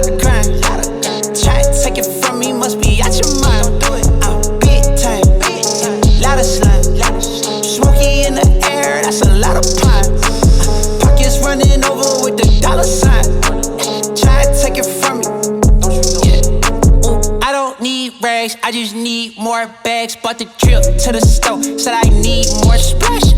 of grind. Try to take it from me, must be out your mind. I'm big time, lot of slime. Smoky in the air, that's a lot of pine. Pockets running over with the dollar sign. Try to take it from me. I don't need rags, I just need more bags. Bought the trip to the store, said I need more splash.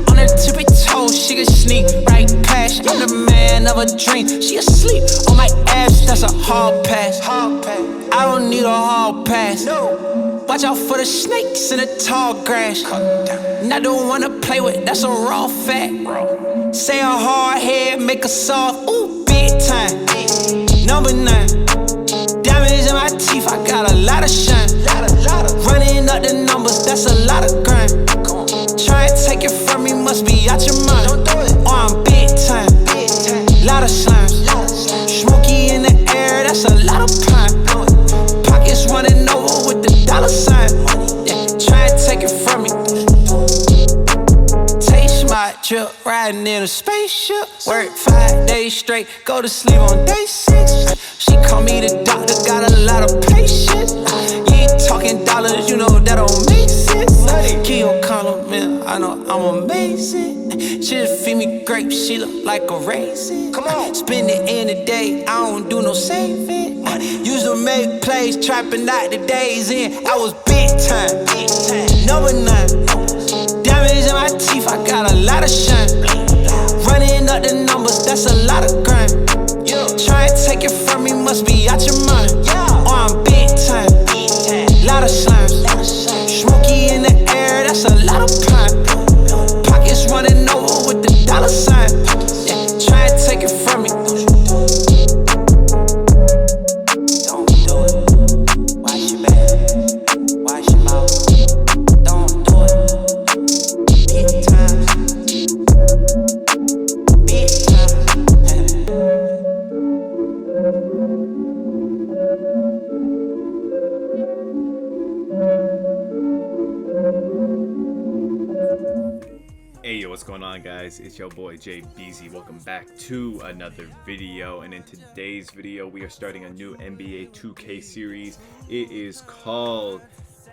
On her tippy toes, she can sneak right past. I'm the man of a dream, she asleep on my ass, that's a hall pass. I don't need a hall pass. Watch out for the snakes in the tall grass. Not the one to play with, that's a raw fact. Say a hard head, make a soft, ooh, big time. Number 9. Diamonds in my teeth, I got a lot of shine. Running up the numbers, that's a lot of grind. Try to take it from me, must be out your mind. Oh, I'm big time, lot of slimes. Smoky in the air, that's a lot of pine. Pockets running over with the dollar sign. Try to take it from me. Taste my trip, riding in a spaceship. Work 5 days straight, go to sleep on day 6. She call me the doctor, got a lot of patience. You ain't talking dollars, you know that don't make sense. Keep your compliment, I know I'm amazing. She just feed me grapes, she look like a raisin. Come on, spend it in the day, I don't do no saving. Used to make plays, trapping out the days in. I was big time, number 9. Diamonds in my teeth, I got a lot of shine. Running up the numbers, that's a lot of grind. Try to take it from me, must be out your mind. Oh, I'm big time, lot of slimes. Smoky in the air, that's a lot of pine. Pockets running over with the dollar sign. Try to take it from me. Don't do it. Wash your back, wash your mouth. Don't do it. Big times, big times. Hey yo, what's going on guys? It's your boy JBZ. Welcome back to another video, and in today's video we are starting a new NBA 2K series. It is called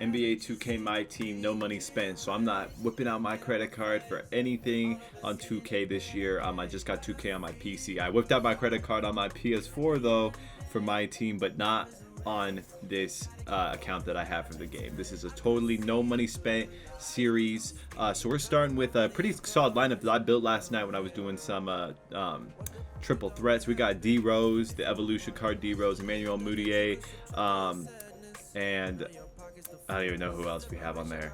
NBA 2K MyTeam No Money Spent. So I'm not whipping out my credit card for anything on 2K this year. I just got 2K on my PC. I whipped out my credit card on my PS4 though for MyTeam, but not on this account that I have for the game. This is a totally no money spent series. So we're starting with a pretty solid lineup that I built last night when I was doing some triple threats. We got D Rose, the evolution card D Rose, Emmanuel Mudiay, and I don't even know who else we have on there.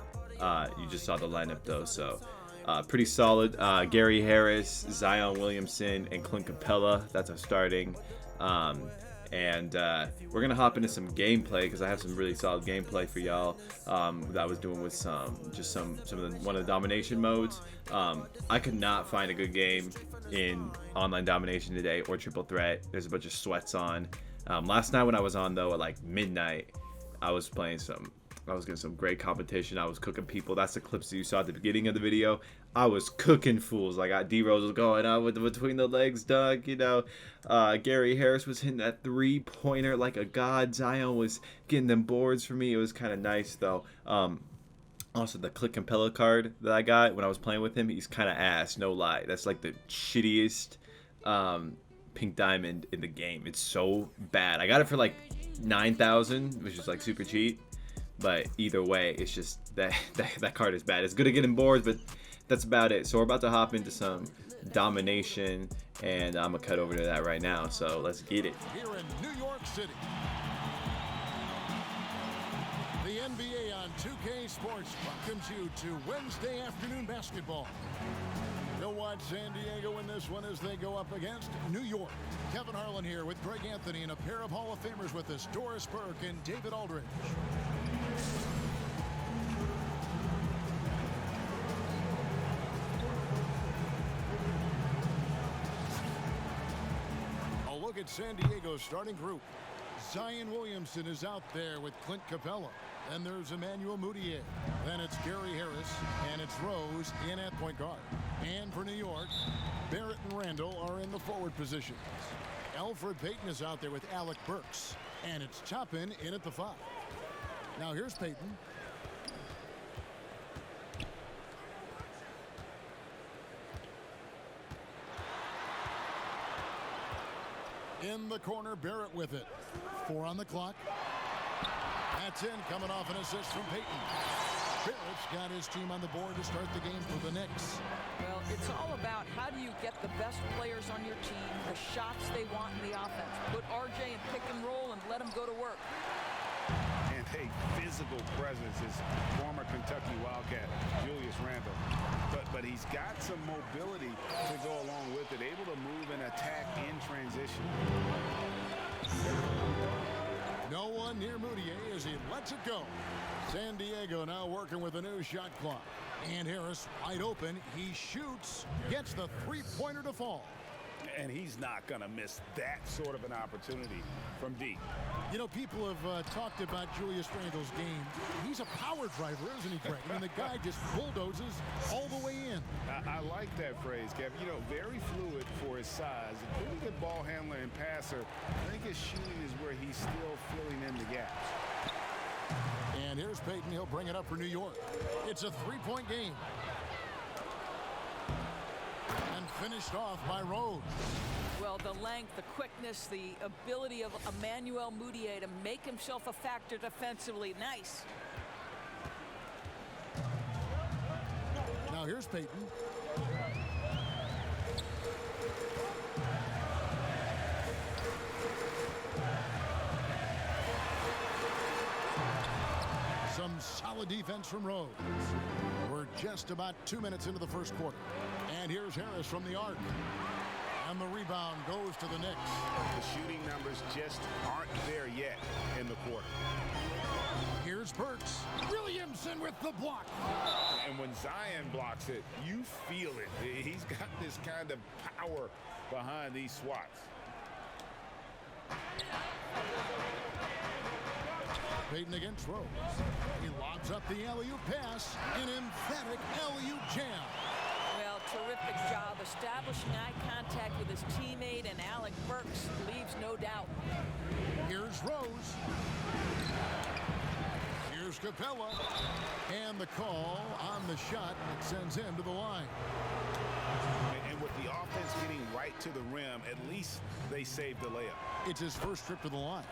You just saw the lineup though, so pretty solid. Gary Harris, Zion Williamson, and Clint Capella. That's our starting. And we're gonna hop into some gameplay because I have some really solid gameplay for y'all that I was doing with one of the domination modes. I could not find a good game in online domination today or triple threat. There's a bunch of sweats on. Last night when I was on though at like midnight, I was getting some great competition. I was cooking people. That's the clips that you saw at the beginning of the video. I was cooking fools. Like D Rose was going on with the between the legs dunk. You know, Gary Harris was hitting that 3-pointer like a god. Zion was getting them boards for me. It was kind of nice though. Also, the Clint Capella card that I got when I was playing with him, he's kind of ass. No lie. That's like the shittiest pink diamond in the game. It's so bad. I got it for like 9,000, which is like super cheap. But either way, it's just that card is bad. It's good at getting boards, but that's about it. So we're about to hop into some domination, and I'm gonna cut over to that right now. So let's get it. Here in New York City, the NBA on 2K Sports welcomes you to Wednesday afternoon basketball. Go watch San Diego in this one as they go up against New York. Kevin Harlan here with Greg Anthony and a pair of Hall of Famers with us, Doris Burke and David Aldridge. A look at San Diego's starting group. Zion Williamson is out there with Clint Capella. Then there's Emmanuel Mudiay. Then it's Gary Harris, and it's Rose in at point guard. And for New York, Barrett and Randall are in the forward positions. Elfrid Payton is out there with Alec Burks. And it's Toppin in at the 5. Now here's Payton. In the corner, Barrett with it. 4 on the clock. That's in, coming off an assist from Payton. Barrett's got his team on the board to start the game for the Knicks. Well, it's all about how do you get the best players on your team, the shots they want in the offense. Put RJ in pick and roll and let him go to work. And a physical presence is former Kentucky Wildcat Julius Randle. But he's got some mobility to go along with it, able to move and attack in transition. No one near Moutier as he lets it go. San Diego now working with a new shot clock. And Harris wide open. He shoots, gets the three-pointer to fall. And he's not going to miss that sort of an opportunity from deep. You know, people have talked about Julius Randle's game. He's a power driver, isn't he, Greg? I mean, the guy just bulldozes all the way in. I like that phrase, Kevin. You know, very fluid for his size. A pretty good ball handler and passer. I think his shooting is where he's still filling in the gaps. And here's Payton. He'll bring it up for New York. It's a three-point game. And finished off by Rhodes. Well, the length, the quickness, the ability of Emmanuel Moutier to make himself a factor defensively. Nice. Now here's Payton. Some solid defense from Rhodes. We're just about 2 minutes into the first quarter. And here's Harris from the arc. And the rebound goes to the Knicks. The shooting numbers just aren't there yet in the quarter. Here's Burks. Williamson with the block. And when Zion blocks it, you feel it. He's got this kind of power behind these swats. Payton against Rhodes. He lobs up the alley-oop pass. An emphatic alley-oop jam. Well, terrific job establishing eye contact with his teammate, and Alec Burks leaves no doubt. Here's Rose. Here's Capella. And the call on the shot that sends him to the line. And with the offense getting right to the rim, at least they saved the layup. It's his first trip to the line.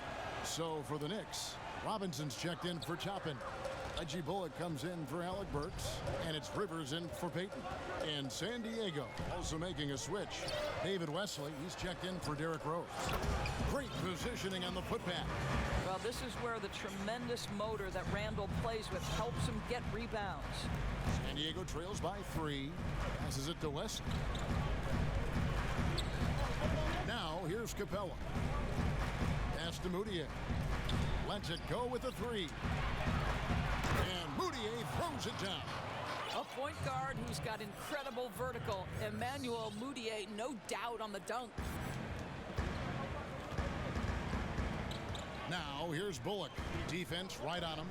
So for the Knicks, Robinson's checked in for Toppin. Reggie Bullock comes in for Alec Burks, and it's Rivers in for Payton. And San Diego also making a switch. David Wesley, he's checked in for Derrick Rose. Great positioning on the putback. Well, this is where the tremendous motor that Randle plays with helps him get rebounds. San Diego trails by 3. Passes it to Wesley. Now here's Capella. Pass to Moutier. Lets it go with a 3. And Moutier throws it down. A point guard who's got incredible vertical. Emmanuel Moutier, no doubt on the dunk. Now here's Bullock. Defense right on him.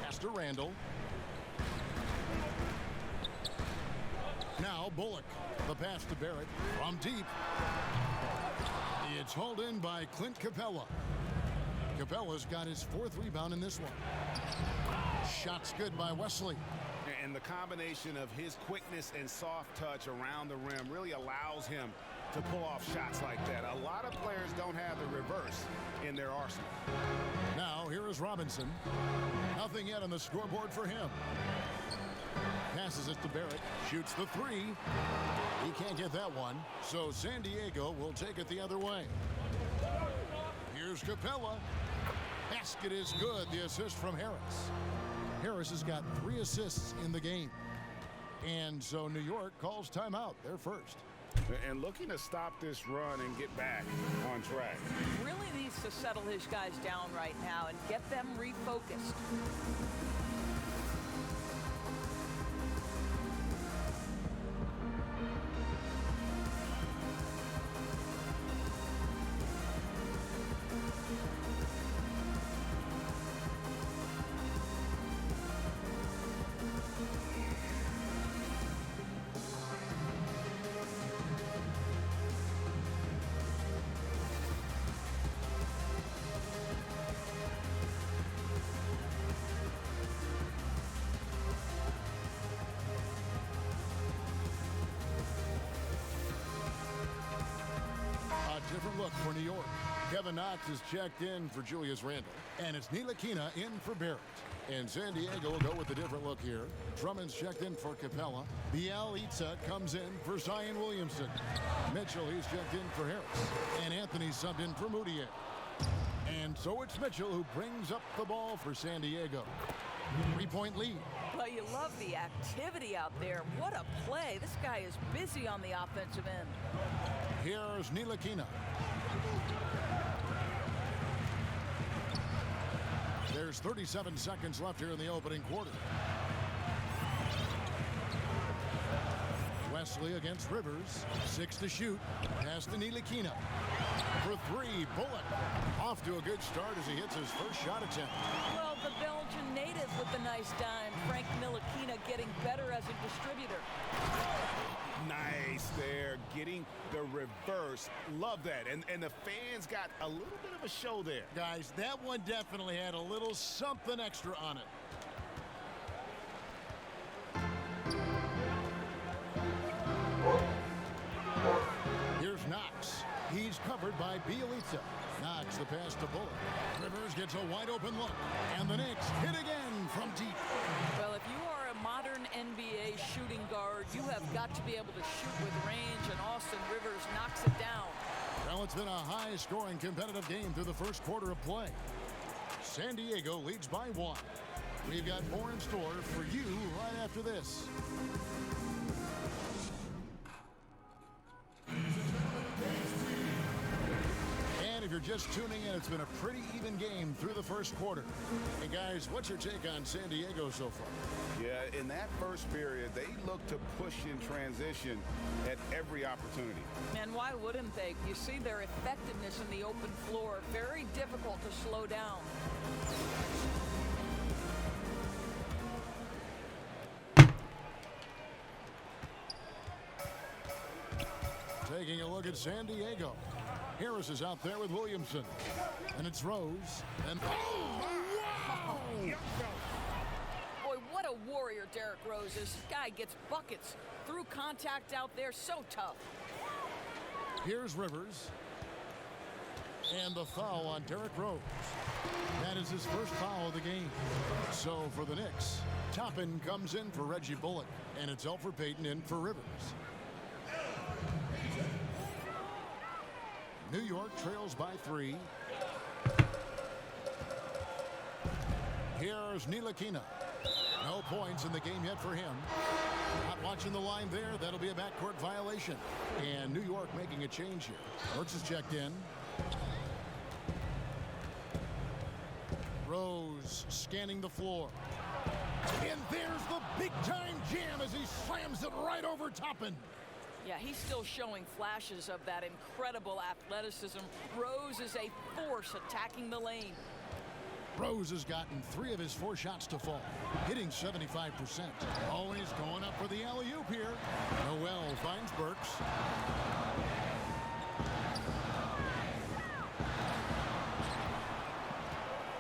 Pass to Randle. Now Bullock. The pass to Barrett from deep. It's hauled in by Clint Capella. Capella's got his 4th rebound in this one. Shot's good by Wesley. And the combination of his quickness and soft touch around the rim really allows him to pull off shots like that. A lot of players don't have the reverse in their arsenal. Now here is Robinson. Nothing yet on the scoreboard for him. Passes it to Barrett. Shoots the 3. He can't get that one. So San Diego will take it the other way. Here's Capella. Basket is good. The assist from Harris. Harris has got 3 assists in the game. And so New York calls timeout. They're first. And looking to stop this run and get back on track. Really needs to settle his guys down right now and get them refocused. different look for New York. Kevin Knox is checked in for Julius Randle. And it's Ntilikina in for Barrett. And San Diego will go with a different look here. Drummond's checked in for Capella. Bielitsa comes in for Zion Williamson. Mitchell, he's checked in for Harris. And Anthony subbed in for Moutier. And so it's Mitchell who brings up the ball for San Diego. 3-point lead. Well, you love the activity out there. What a play. This guy is busy on the offensive end. Here's Ntilikina. There's 37 seconds left here in the opening quarter. Wesley against Rivers. 6 to shoot. Pass to Ntilikina. For 3, Bullock. Off to a good start as he hits his first shot attempt. Well, the Belgian native with the nice dime. Frank Ntilikina getting better as a distributor. Nice there, getting the reverse. Love that. And the fans got a little bit of a show there. Guys, that one definitely had a little something extra on it. Here's Knox. He's covered by Bielitsa. Knox the pass to Bullock. Rivers gets a wide open look. And the Knicks hit again from deep. Well, if you are a modern NBA shooting guard, you have got to be able to shoot with range, and Austin Rivers knocks it down. Well, it's been a high-scoring competitive game through the first quarter of play. San Diego leads by 1. We've got more in store for you right after this. If you're just tuning in, it's been a pretty even game through the first quarter. Hey guys, what's your take on San Diego so far? Yeah, in that first period, they looked to push in transition at every opportunity. And why wouldn't they? You see their effectiveness in the open floor. Very difficult to slow down. Taking a look at San Diego. Harris is out there with Williamson. And it's Rose. And oh, wow! Boy, what a warrior Derrick Rose is. This guy gets buckets through contact out there. So tough. Here's Rivers. And the foul on Derrick Rose. That is his first foul of the game. So for the Knicks, Toppin comes in for Reggie Bullock. And it's Elfrid Payton in for Rivers. New York trails by 3. Here's Ntilikina. No points in the game yet for him. Not watching the line there. That'll be a backcourt violation. And New York making a change here. Burks is checked in. Rose scanning the floor. And there's the big-time jam as he slams it right over Toppin. Yeah, he's still showing flashes of that incredible athleticism. Rose is a force attacking the lane. Rose has gotten 3 of his 4 shots to fall, hitting 75%. Always going up for the alley-oop here. Noel finds Burks.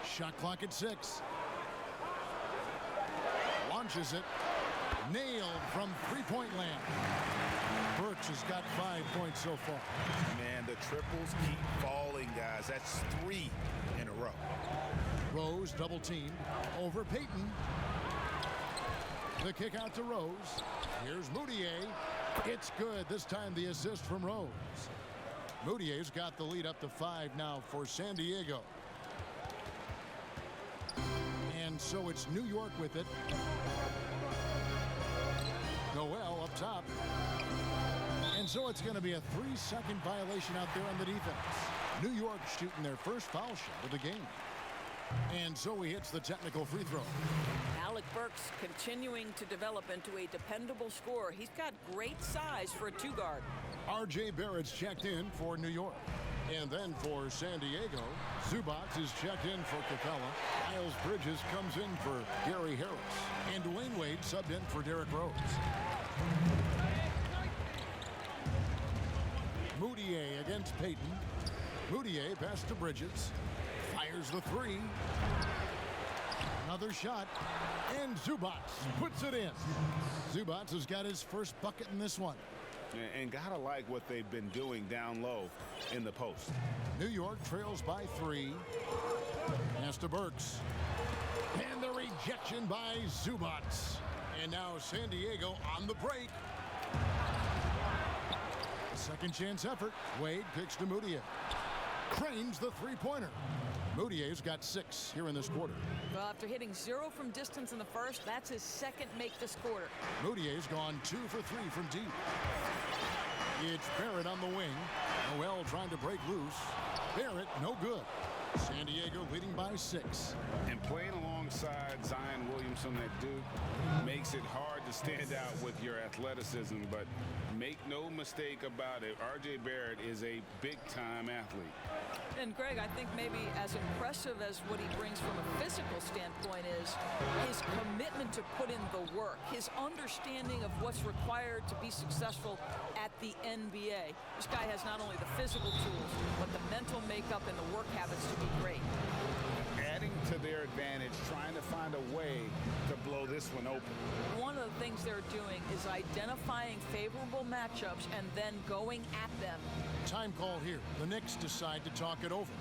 Shot clock at 6. Launches it. Nailed from 3-point land. Burks has got 5 points so far. Man, the triples keep falling, guys. That's 3 in a row. Rose double teamed over Payton. The kick out to Rose. Here's Moutier. It's good. This time the assist from Rose. Moutier's got the lead up to 5 now for San Diego. And so it's New York with it. Noel up top. And so it's going to be a 3-second violation out there on the defense. New York shooting their first foul shot of the game. And so he hits the technical free throw. Alec Burks continuing to develop into a dependable scorer. He's got great size for a 2-guard. R.J. Barrett's checked in for New York. And then for San Diego, Zubac is checked in for Capella. Miles Bridges comes in for Gary Harris. And Dwayne Wade subbed in for Derrick Rose. Moutier against Payton. Moutier pass to Bridges. Fires the 3. Another shot. And Zubac puts it in. Zubac has got his first bucket in this one. And gotta like what they've been doing down low in the post. New York trails by 3. Pass to Burks. And the rejection by Zubats. And now San Diego on the break. Second chance effort. Wade kicks to Moutier. Cranes the three-pointer. Moutier's got 6 here in this quarter. Well, after hitting 0 from distance in the first, that's his second make this quarter. Moutier's gone 2 for 3 from deep. It's Barrett on the wing. Noel trying to break loose. Barrett, no good. San Diego leading by 6. And playing alongside Zion Williamson at Duke makes it hard to stand out with your athleticism, but make no mistake about it, R.J. Barrett is a big-time athlete. And Greg, I think maybe as impressive as what he brings from a physical standpoint is his commitment to put in the work, his understanding of what's required to be successful at the NBA. This guy has not only the physical tools, but the mental makeup and the work habits to be great. Adding to their advantage, trying to find a way to blow this one open. One of the things they're doing is identifying favorable matchups and then going at them. Time call here. The Knicks decide to talk it over.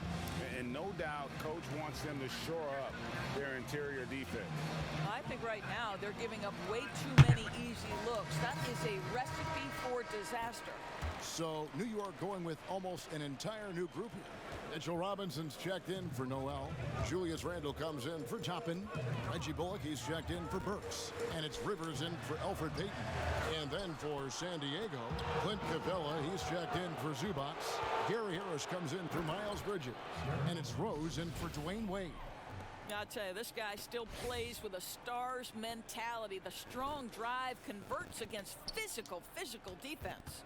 And no doubt, Coach wants them to shore up their interior defense. I think right now they're giving up way too many easy looks. That is a recipe for disaster. So New York going with almost an entire new group here. Mitchell Robinson's checked in for Noel. Julius Randle comes in for Toppin. Reggie Bullock, he's checked in for Burks. And it's Rivers in for Elfrid Payton. And then for San Diego, Clint Capella, he's checked in for Zubats. Gary Harris comes in for Miles Bridges. And it's Rose in for Dwayne Wade. I'll tell you, this guy still plays with a Stars mentality. The strong drive converts against physical defense.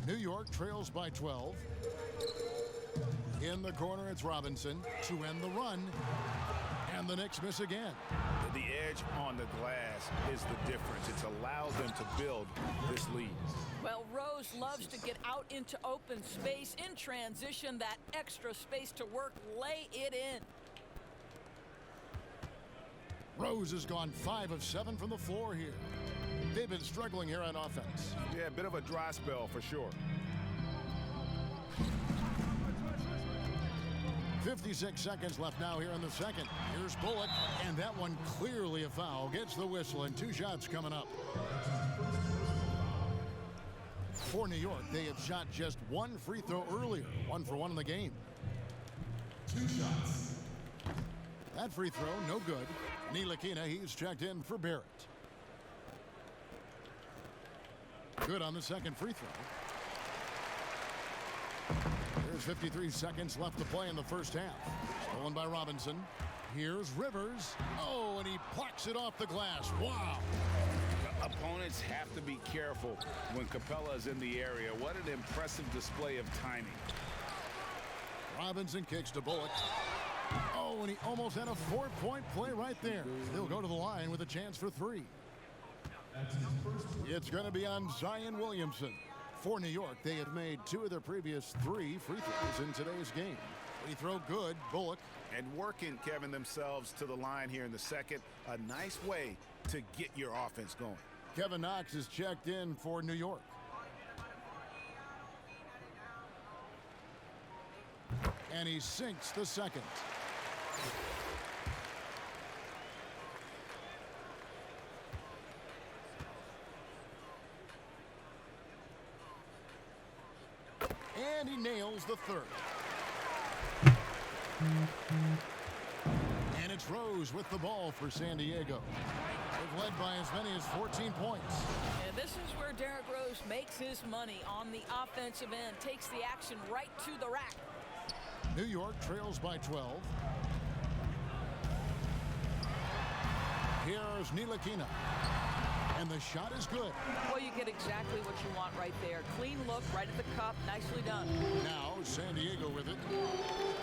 New York trails by 12. In the corner, it's Robinson to end the run. And the Knicks miss again. The edge on the glass is the difference. It's allowed them to build this lead. Well, Rose loves to get out into open space in transition, that extra space to work, lay it in. Rose has gone 5 of 7 from the floor here. They've been struggling here on offense. Yeah, a bit of a dry spell for sure. 56 seconds left now here in the second. Here's Bullock, and that one clearly a foul. Gets the whistle, and 2 shots coming up. For New York, they have shot just 1 free throw earlier. 1 for 1 in the game. 2 shots. That free throw, no good. Ntilikina, he's checked in for Barrett. Good on the second free throw. There's 53 seconds left to play in the first half. Stolen by Robinson. Here's Rivers. Oh, and he plucks it off the glass. Wow. Opponents have to be careful when Capella is in the area. What an impressive display of timing. Robinson kicks to Bullock. Oh, and he almost had a 4-point play right there. He'll go to the line with a chance for 3. It's going to be on Zion Williamson. For New York, they have made 2 of their previous 3 free throws in today's game. Free throw good, Bullock. And working, Kevin, themselves to the line here in the second. A nice way to get your offense going. Kevin Knox is checked in for New York. And he sinks the second. And he nails the third. And it's Rose with the ball for San Diego. They've led by as many as 14 points. And this is where Derrick Rose makes his money on the offensive end. Takes the action right to the rack. New York trails by 12. Here's Ntilikina. And the shot is good. Well, you get exactly what you want right there. Clean look, right at the cup. Nicely done. Now San Diego with it.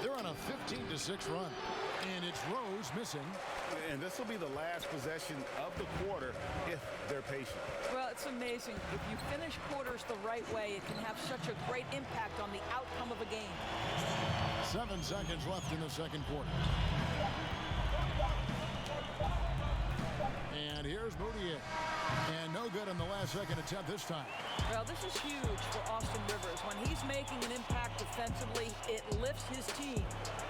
They're on a 15-6 run. And it's Rose missing. And this will be the last possession of the quarter if they're patient. Well, it's amazing. If you finish quarters the right way, it can have such a great impact on the outcome of a game. 7 seconds left in the second quarter. And here's Here's Moutier. And no good on the last second attempt this time. Well, this is huge for Austin Rivers. When he's making an impact defensively, it lifts his team.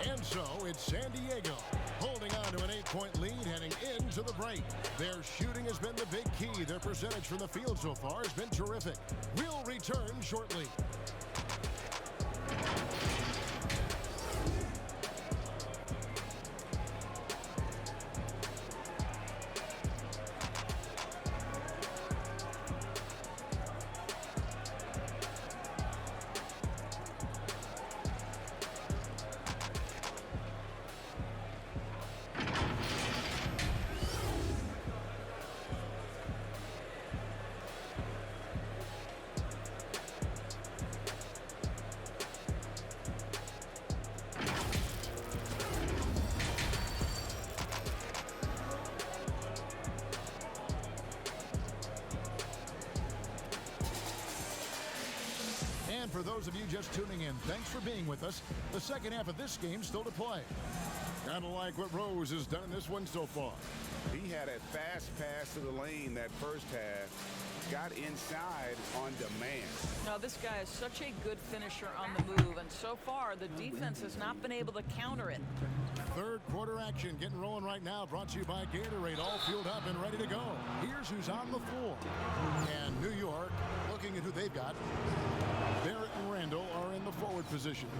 And so it's San Diego holding on to an 8-point lead heading into the break. Their shooting has been the big key. Their percentage from the field so far has been terrific. We'll return shortly. And for those of you just tuning in, thanks for being with us. The second half of this game still to play. Kind of like what Rose has done in this one so far. He had a fast pass to the lane that first half. Got inside on demand. Now, this guy is such a good finisher on the move, and so far the defense has not been able to counter it. Third quarter action getting rolling right now, brought to you by Gatorade, all fueled up and ready to go. Here's who's on the floor. And New York, looking at who they've got. Barrett and Randall are in the forward positions.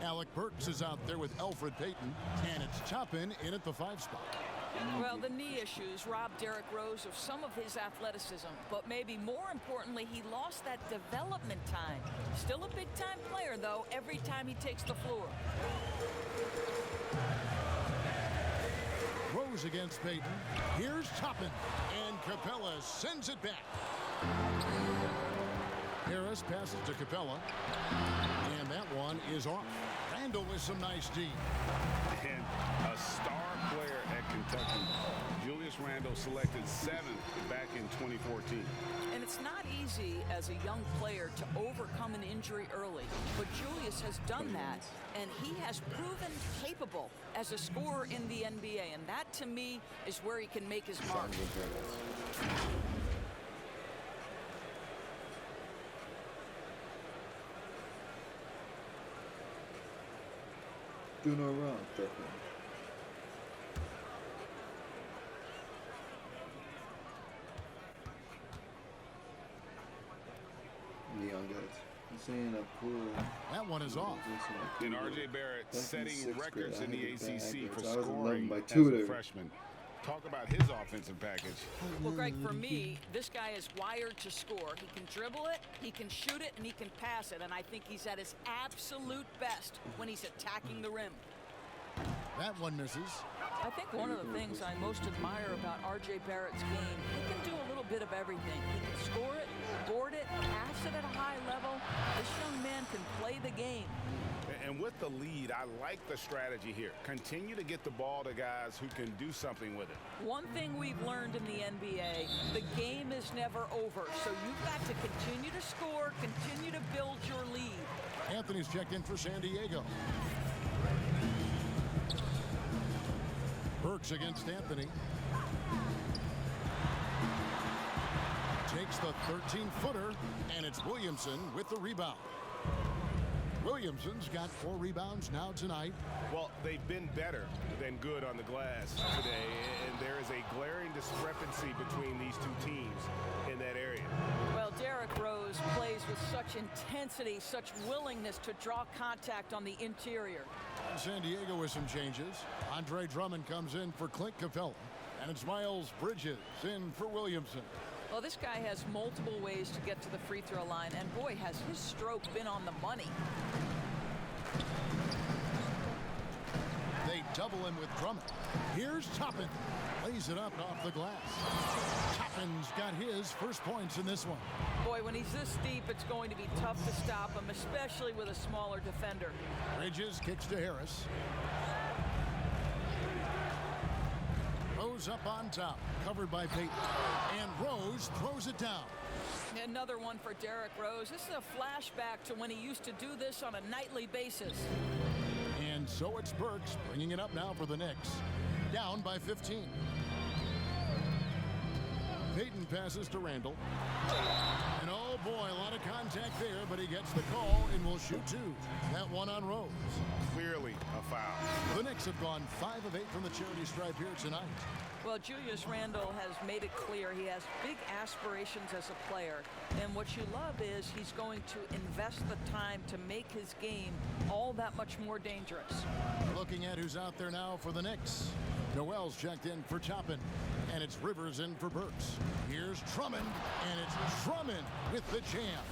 Alec Burks is out there with Alfred Payton, and it's Toppin in at the 5 spot. Well, the knee issues robbed Derrick Rose of some of his athleticism, but maybe more importantly, he lost that development time. Still a big-time player, though, every time he takes the floor. Rose against Payton. Here's Toppin, and Capella sends it back. Harris passes to Capella, and that one is off. Randall with some nice D. And a star player at Kentucky. Julius Randle selected 7th back in 2014. And it's not easy as a young player to overcome an injury early, but Julius has done that, and he has proven capable as a scorer in the NBA, and that to me is where he can make his mark. Do no wrong, Brooklyn. Neon guys. I'm saying a pool. That one is off. And R.J. Barrett setting records in the ACC for I was scoring by as 2 a there. freshman. Talk about his offensive package. Well, Greg, for me, this guy is wired to score. He can dribble it, he can shoot it, and he can pass it, and I think he's at his absolute best when he's attacking the rim. That one misses. I think one of the things I most admire about R.J. Barrett's game, he can do a little bit of everything. He can score it, board it, pass it at a high level. This young man can play the game. And with the lead, I like the strategy here. Continue to get the ball to guys who can do something with it. One thing we've learned in the NBA, the game is never over. So you've got to continue to score, continue to build your lead. Anthony's checked in for San Diego. Burks against Anthony. Takes the 13-footer, and it's Williamson with the rebound. Williamson's got 4 rebounds now tonight. Well, they've been better than good on the glass today, and there is a glaring discrepancy between these two teams in that area. Well, Derrick Rose plays with such intensity, such willingness to draw contact on the interior. San Diego with some changes. Andre Drummond comes in for Clint Capella, and it's Miles Bridges in for Williamson. Well, this guy has multiple ways to get to the free throw line, and boy, has his stroke been on the money. They double him with Drummond. Here's Toppin. Lays it up off the glass. Toppin's got his first points in this one. Boy, when he's this deep, it's going to be tough to stop him, especially with a smaller defender. Bridges kicks to Harris. Rose up on top, covered by Payton. And Rose throws it down. Another one for Derrick Rose. This is a flashback to when he used to do this on a nightly basis. And so it's Burks bringing it up now for the Knicks. Down by 15. Peyton passes to Randall. And oh boy, a lot of contact there, but he gets the call and will shoot two. That one on Rose. Clearly a foul. The Knicks have gone 5 of 8 from the charity stripe here tonight. Well, Julius Randle has made it clear he has big aspirations as a player. And what you love is he's going to invest the time to make his game all that much more dangerous. Looking at who's out there now for the Knicks. Noel's checked in for Toppin. And it's Rivers in for Burks. Here's Drummond. And it's Drummond with the jam.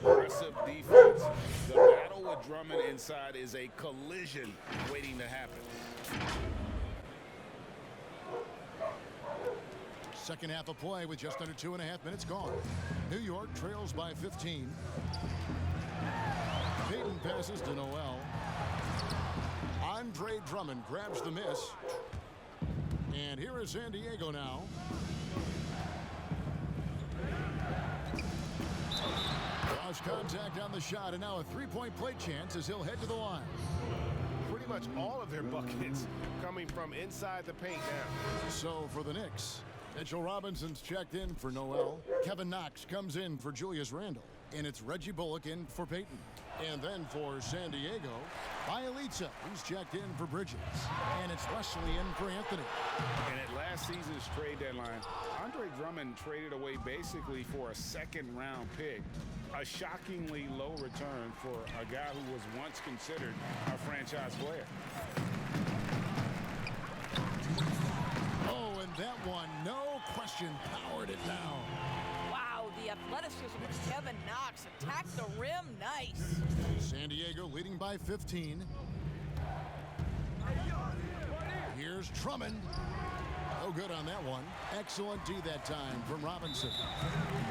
Aggressive defense. The battle with Drummond inside is a collision waiting to happen. Second half of play with just under 2.5 minutes gone. New York trails by 15. Peyton passes to Noel. Andre Drummond grabs the miss. And here is San Diego now. Lost contact on the shot, and now a three-point play chance as he'll head to the line. Pretty much all of their buckets coming from inside the paint now. So for the Knicks, Mitchell Robinson's checked in for Noel. Kevin Knox comes in for Julius Randle. And it's Reggie Bullock in for Peyton. And then for San Diego, Bielitsa, who's checked in for Bridges. And it's Wesley in for Anthony. And at last season's trade deadline, Andre Drummond traded away basically for a second-round pick. A shockingly low return for a guy who was once considered a franchise player. Oh, and that one, no question, powered it down. Wow, the athleticism of Kevin Knox attacked the rim. Nice. San Diego leading by 15. Here's Drummond. No good on that one. Excellent D that time from Robinson.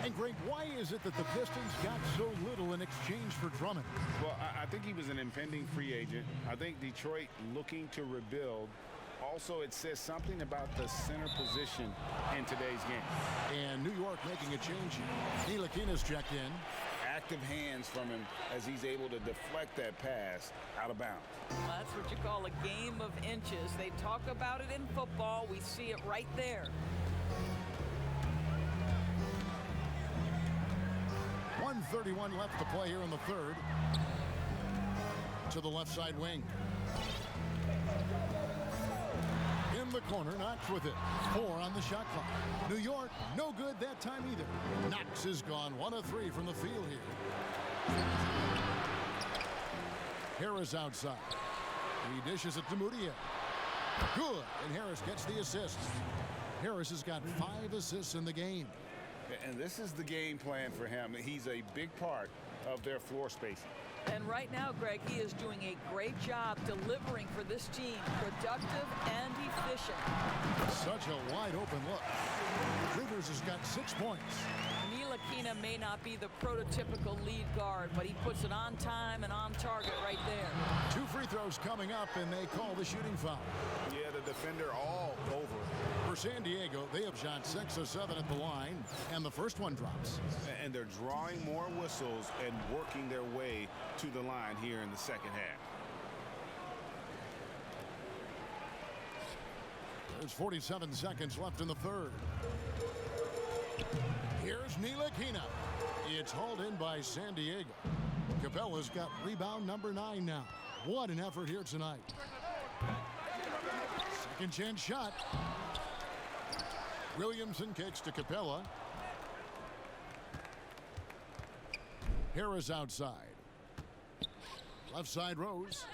And Greg, why is it that the Pistons got so little in exchange for Drummond? Well, I think he was an impending free agent. I think Detroit looking to rebuild. Also, it says something about the center position in today's game. And New York making a change here. Ntilikina's checked in. Active hands from him as he's able to deflect that pass out of bounds. Well, that's what you call a game of inches. They talk about it in football. We see it right there. .131 left to play here in the third. To the left side wing. In the corner, Knox with it. 4 on the shot clock. New York, no good that time either. Knox is gone 1 of 3 from the field here. Harris outside. He dishes it to Mudiay. Good, and Harris gets the assist. Harris has got 5 assists in the game. And this is the game plan for him. He's a big part of their floor spacing. And right now, Greg, he is doing a great job delivering for this team. Productive and efficient. Such a wide open look. Rivers has got 6 points. Ntilikina may not be the prototypical lead guard, but he puts it on time and on target right there. 2 free throws coming up, and they call the shooting foul. Yeah, the defender all over. For San Diego, they have shot 6 of 7 at the line, and the first one drops. And they're drawing more whistles and working their way to the line here in the second half. There's 47 seconds left in the third. Here's Ntilikina. It's hauled in by San Diego. Capella's got rebound number 9 now. What an effort here tonight. Second chance shot. Williamson kicks to Capella. Harris outside. Left side Rose.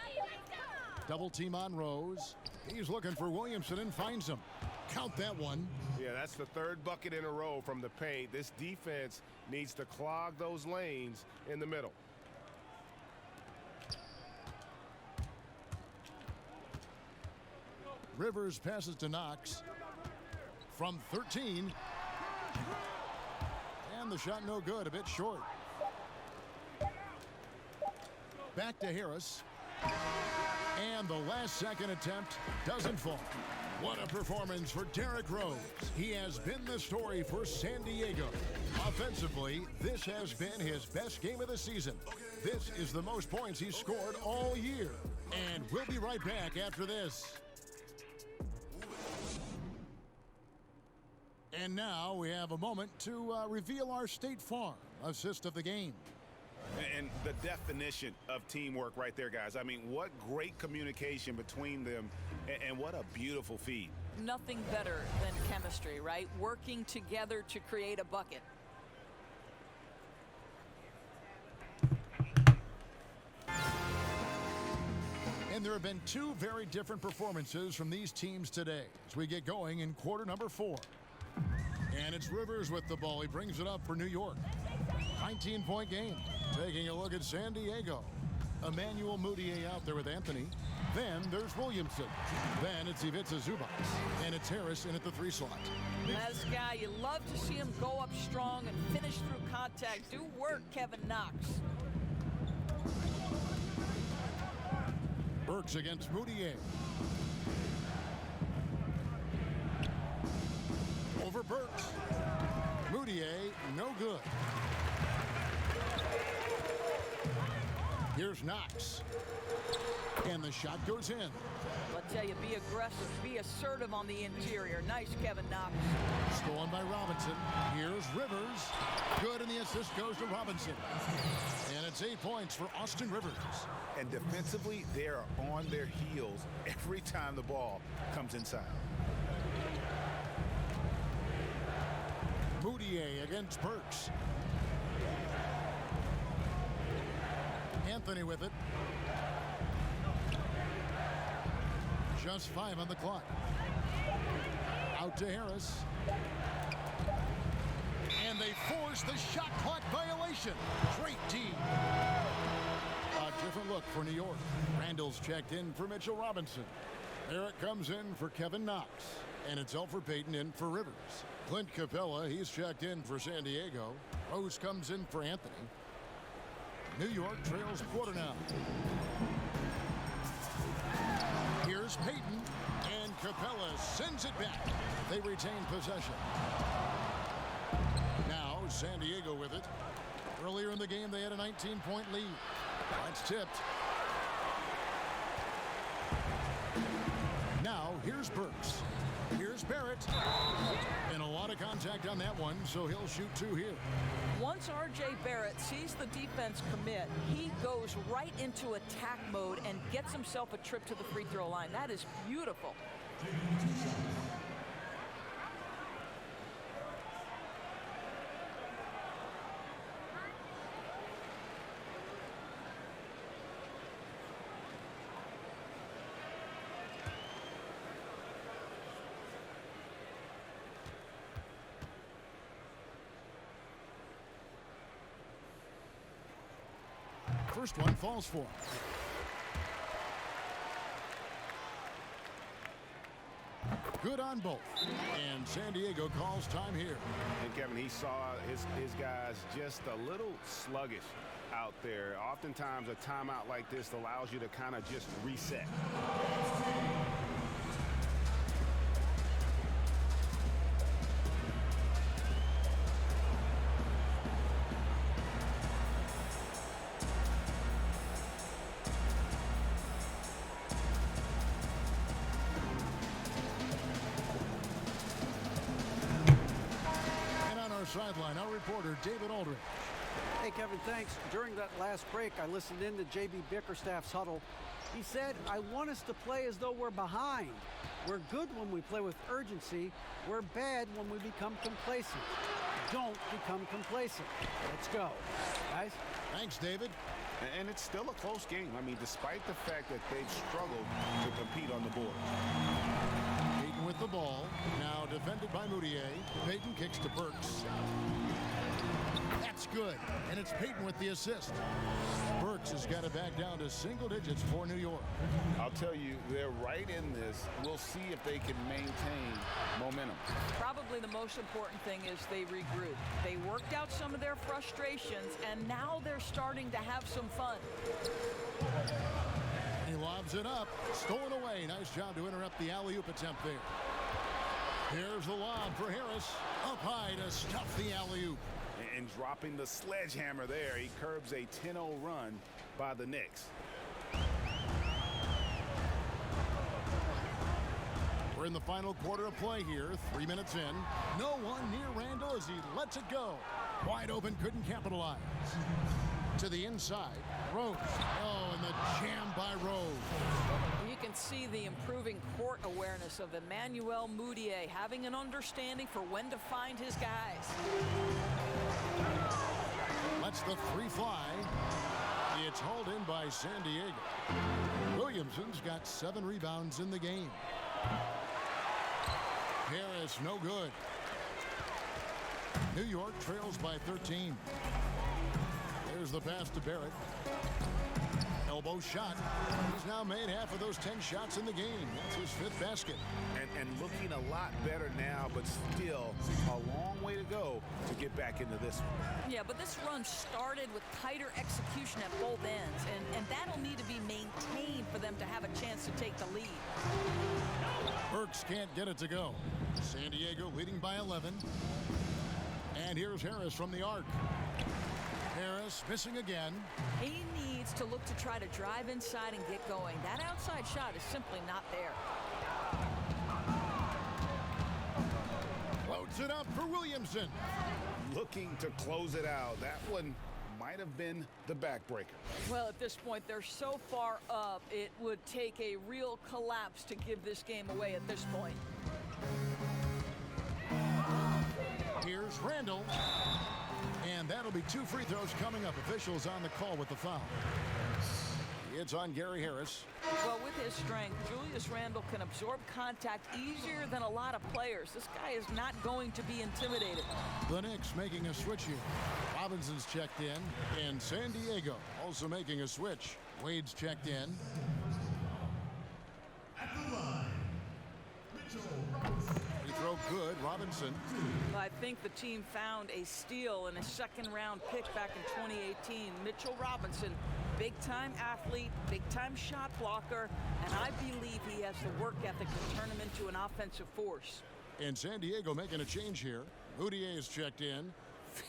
Double team on Rose. He's looking for Williamson and finds him. Count that one. Yeah, that's the 3rd bucket in a row from the paint. This defense needs to clog those lanes in the middle. Rivers passes to Knox. From 13. And the shot no good, a bit short. Back to Harris. And the last second attempt doesn't fall. What a performance for Derrick Rose. He has been the story for San Diego. Offensively, this has been his best game of the season. This is the most points he's scored all year. And we'll be right back after this. And now we have a moment to reveal our State Farm assist of the game. And the definition of teamwork right there, guys. I mean, what great communication between them, and what a beautiful feed. Nothing better than chemistry, right? Working together to create a bucket. And there have been two very different performances from these teams today as we get going in quarter number 4. And it's Rivers with the ball. He brings it up for New York. 19-point game. Taking a look at San Diego. Emmanuel Mudiay out there with Anthony. Then there's Williamson. Then it's Ivica Zubac. And it's Harris in at the 3 slot. This guy, you love to see him go up strong and finish through contact. Do work, Kevin Knox. Burks against Mudiay. Over Burks. Mudiay, no good. Here's Knox. And the shot goes in. I'll tell you, be aggressive, be assertive on the interior. Nice, Kevin Knox. Stolen by Robinson. Here's Rivers. Good, and the assist goes to Robinson. And it's 8 points for Austin Rivers. And defensively, they are on their heels every time the ball comes inside. Mudiay against Burks. Anthony with it. Just 5 on the clock. Out to Harris. And they force the shot clock violation. Great D. A different look for New York. Randall's checked in for Mitchell Robinson. There it comes in for Kevin Knox. And it's Elfrid Payton in for Rivers. Clint Capella, he's checked in for San Diego. Rose comes in for Anthony. New York trails quarter now. Here's Payton, and Capella sends it back. They retain possession. Now San Diego with it. Earlier in the game, they had a 19-point lead. That's tipped. Now here's Burks. Here's Barrett. And a lot of contact on that one, so he'll shoot 2 here. Once R.J. Barrett sees the defense commit, he goes right into attack mode and gets himself a trip to the free throw line. That is beautiful. First one falls for him. Good on both. And San Diego calls time here. And Kevin, he saw his guys just a little sluggish out there. Oftentimes a timeout like this allows you to kind of just reset. Sideline, our reporter David Aldridge. Hey Kevin, thanks. During that last break, I listened in to JB Bickerstaff's huddle. He said, I want us to play as though we're behind. We're good when we play with urgency. We're bad when we become complacent. Don't become complacent. Let's go. Guys? Thanks, David. And it's still a close game. I mean, despite the fact that they've struggled to compete on the board. Payton with the ball. Now defended by Mudiay. Payton kicks to Burks. That's good. And it's Payton with the assist. Burks has got it back down to single digits for New York. I'll tell you, they're right in this. We'll see if they can maintain momentum. Probably the most important thing is they regroup. They worked out some of their frustrations, and now they're starting to have some fun. He lobs it up. Stolen away. Nice job to interrupt the alley-oop attempt there. Here's the lob for Harris. Up high to stuff the alley-oop. And dropping the sledgehammer there, he curbs a 10-0 run by the Knicks. in the final quarter of play here, 3 minutes in. No one near Randall as he lets it go. Wide open, couldn't capitalize. To the inside, Rose. Oh, and the jam by Rose. You can see the improving court awareness of Emmanuel Mudiay, having an understanding for when to find his guys. Lets the three fly. It's hauled in by San Diego. Williamson's got 7 rebounds in the game. Harris, no good. New York trails by 13. There's the pass to Barrett. Elbow shot. He's now made half of those 10 shots in the game. That's his 5th basket. And looking a lot better now, but still a long way to go to get back into this one. Yeah, but this run started with tighter execution at both ends, and that'll need to be maintained for them to have a chance to take the lead. Burks can't get it to go. San Diego leading by 11. And here's Harris from the arc. Harris missing again. He needs to look to try to drive inside and get going. That outside shot is simply not there. Loads it up for Williamson. Looking to close it out. That one might have been the backbreaker. Well, at this point, they're so far up, it would take a real collapse to give this game away at this point. Here's Randall. And that'll be 2 free throws coming up. Officials on the call with the foul. It's on Gary Harris. Well, with his strength, Julius Randle can absorb contact easier than a lot of players. This guy is not going to be intimidated. The Knicks making a switch here. Robinson's checked in. And San Diego also making a switch. Wade's checked in. At the line, Free throw good. Robinson. I think the team found a steal and a second-round pick back in 2018. Mitchell Robinson, big-time athlete, big-time shot blocker, and I believe he has the work ethic to turn him into an offensive force. And San Diego making a change here. Mudiay is checked in.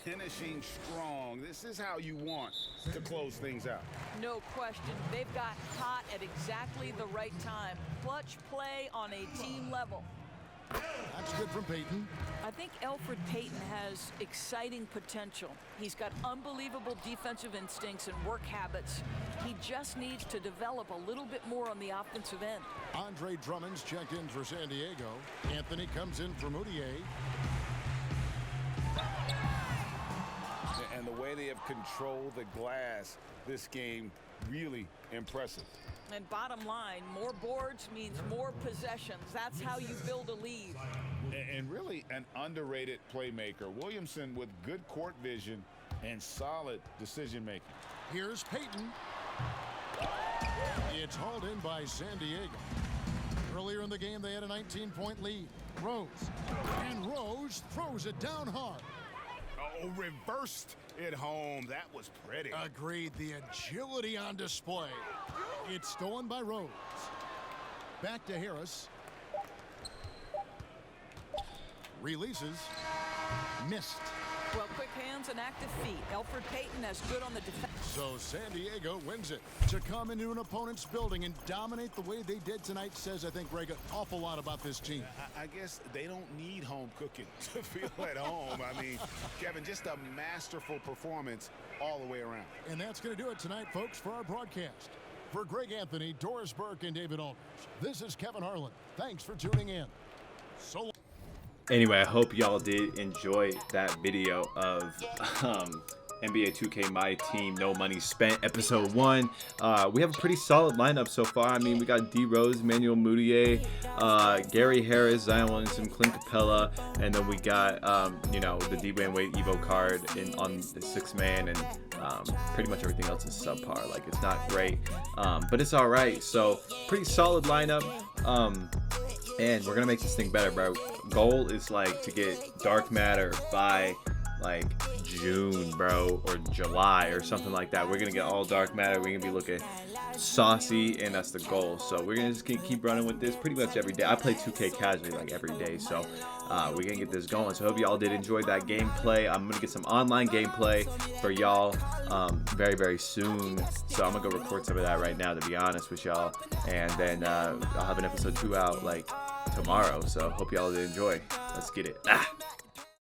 Finishing strong. This is how you want to close things out. No question. They've got hot at exactly the right time. Clutch play on a team level. That's good from Payton. I think Elfrid Payton has exciting potential. He's got unbelievable defensive instincts and work habits. He just needs to develop a little bit more on the offensive end. Andre Drummond's checked in for San Diego. Anthony comes in for Mudiay. And the way they have controlled the glass this game, really impressive. And bottom line, more boards means more possessions. That's how you build a lead. And really an underrated playmaker. Williamson with good court vision and solid decision making. Here's Payton. It's hauled in by San Diego. Earlier in the game, they had a 19-point lead. Rose. And Rose throws it down hard. Oh, reversed it home. That was pretty. Agreed. The agility on display. It's stolen by Rose. Back to Harris. Releases. Missed. Well, quick hands and active feet. Elfrid Payton has good on the defense. So San Diego wins it. To come into an opponent's building and dominate the way they did tonight says, I think, Greg, an awful lot about this team. I guess they don't need home cooking to feel at home. I mean, Kevin, just a masterful performance all the way around. And that's going to do it tonight, folks, for our broadcast. For Greg Anthony, Doris Burke, and David Aldridge, this is Kevin Harlan. Thanks for tuning in. So long. Anyway, I hope y'all did enjoy that video of NBA 2K My Team No Money Spent episode 1. We have a pretty solid lineup so far. I mean, we got D Rose, Emmanuel Mudiay, Gary Harris, Zion Williamson, Clint Capella, and then we got you know, the D-Wayne Wade Evo card on the 6th man, and pretty much everything else is subpar. Like, it's not great, but it's all right. So pretty solid lineup. And we're gonna make this thing better, bro. Goal is like to get dark matter by like June, bro, or July or something like that. We're gonna get all dark matter. We're gonna be looking saucy, and that's the goal. So we're gonna just keep running with this pretty much every day. I play 2K casually like every day, so we're gonna get this going. So I hope y'all did enjoy that gameplay. I'm gonna get some online gameplay for y'all very, very soon. So I'm gonna go record some of that right now, to be honest with y'all, and then I'll have an episode 2 out like tomorrow. So hope y'all enjoy. Let's get it. Ah.